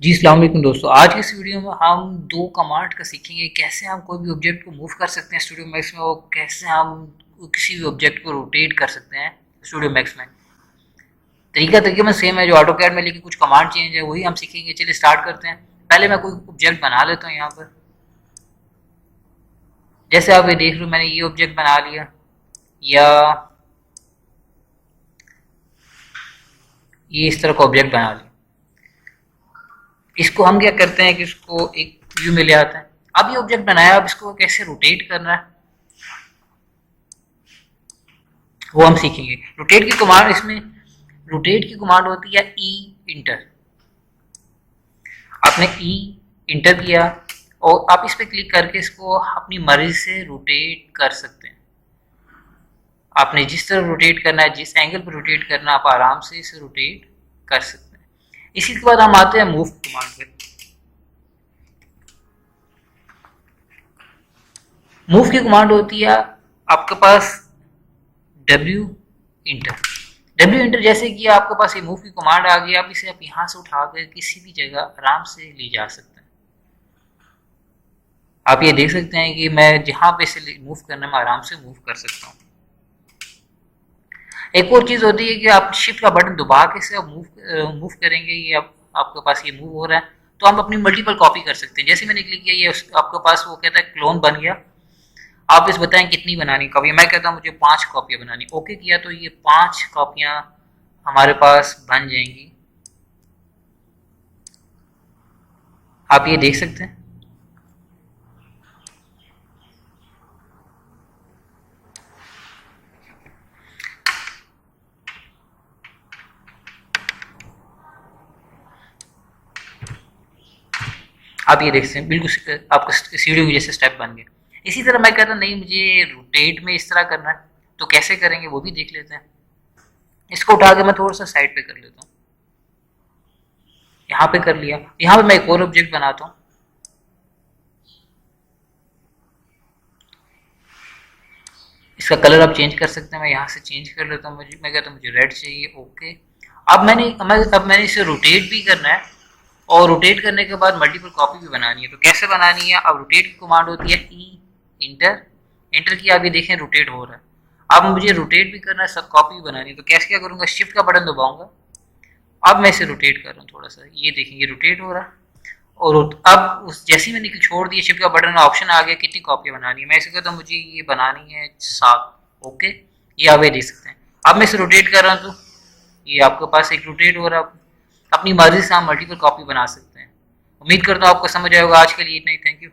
जी अस्सलाम वालेकुम दोस्तों। आज की इस वीडियो में हम दो कमांड का सीखेंगे कैसे हम कोई भी ऑब्जेक्ट को मूव कर सकते हैं स्टूडियो मैक्स में, और कैसे हम किसी भी ऑब्जेक्ट को रोटेट कर सकते हैं स्टूडियो मैक्स में। तरीका तकरीबन सेम है जो ऑटो कैड में, लेकिन कुछ कमांड चेंज है, वही हम सीखेंगे। चलिए स्टार्ट करते हैं। पहले मैं कोई ऑब्जेक्ट बना लेता हूँ यहाँ पर। जैसे आप ये देख रहे हो, मैंने ये ऑब्जेक्ट बना लिया, या ये इस तरह का ऑब्जेक्ट बना लिया। इसको हम क्या करते हैं कि इसको एक व्यू में ले आते हैं। अब ये ऑब्जेक्ट बनाया, अब इसको कैसे रोटेट करना है वो हम सीखेंगे। रोटेट की कमांड, इसमें रोटेट की कमांड होती है ई इंटर। आपने ई इंटर किया और आप इस पे क्लिक करके इसको अपनी मर्जी से रोटेट कर सकते हैं। आपने जिस तरह रोटेट करना है, जिस एंगल पर रोटेट करना है, आप आराम से इसे रोटेट कर सकते हैं। इसी के बाद हम आते हैं मूव कमांड पे। मूव की कमांड होती है आपके पास डब्ल्यू इंटर। डब्ल्यू इंटर जैसे कि आपके पास ये मूव की कमांड आ गई, आप इसे आप यहाँ से उठाकर किसी भी जगह आराम से ले जा सकते हैं। आप ये देख सकते हैं कि मैं जहाँ पे इसे मूव करना, मैं आराम से मूव कर सकता हूँ। एक और चीज़ होती है कि आप शिफ्ट का बटन दबा के इसे मूव करेंगे, ये आपके पास ये मूव हो रहा है, तो हम अपनी मल्टीपल कॉपी कर सकते हैं। जैसे मैंने क्लिक किया, ये आपके पास वो कहता है क्लोन बन गया। आप इस बताएं कितनी बनानी कॉपी। मैं कहता हूँ मुझे 5 कॉपियाँ बनानी। ओके किया तो ये 5 कॉपियाँ हमारे पास बन जाएंगी। आप ये देख सकते हैं। आप ये देख सकते हैं, बिल्कुल आपका सीढ़ी जैसे स्टेप बन गया। इसी तरह मैं कहता नहीं, मुझे रोटेट में इस तरह करना है, तो कैसे करेंगे वो भी देख लेते हैं। इसको उठा के मैं थोड़ा सा साइड पे कर लेता हूँ। यहाँ पे कर लिया। यहाँ पे मैं एक और ऑब्जेक्ट बनाता हूँ। इसका कलर आप चेंज कर सकते हैं। मैं यहाँ से चेंज कर लेता हूँ। मैं कहता हूँ मुझे रेड चाहिए। ओके। अब मैंने इसे रोटेट भी करना है, और रोटेट करने के बाद मल्टीपल कॉपी भी बनानी है। तो कैसे बनानी है? अब रोटेट की कमांड होती है ई इंटर। इंटर किया, अभी देखें रोटेट हो रहा है। अब मुझे रोटेट भी करना है, सब कॉपी भी बनानी है। तो कैसे क्या करूँगा? शिफ्ट का बटन दबाऊंगा। अब मैं इसे रोटेट कर रहा हूँ थोड़ा सा, ये देखेंगे रोटेट हो रहा है। और अब जैसे ही मैंने छोड़ दिया शिफ्ट का बटन, ऑप्शन आ गया कितनी कॉपियाँ बनानी है। मैं इसे कहता हूँ मुझे ये बनानी है 7। ओके, ये आप ये देख सकते हैं। अब मैं इसे रोटेट कर रहा हूँ तो ये आपके पास एक रोटेट हो रहा है। अपनी मर्जी से आप मल्टीपल कॉपी बना सकते हैं। उम्मीद करता हूँ आपको समझ आएगा। आज के लिए इतना ही। Thank you.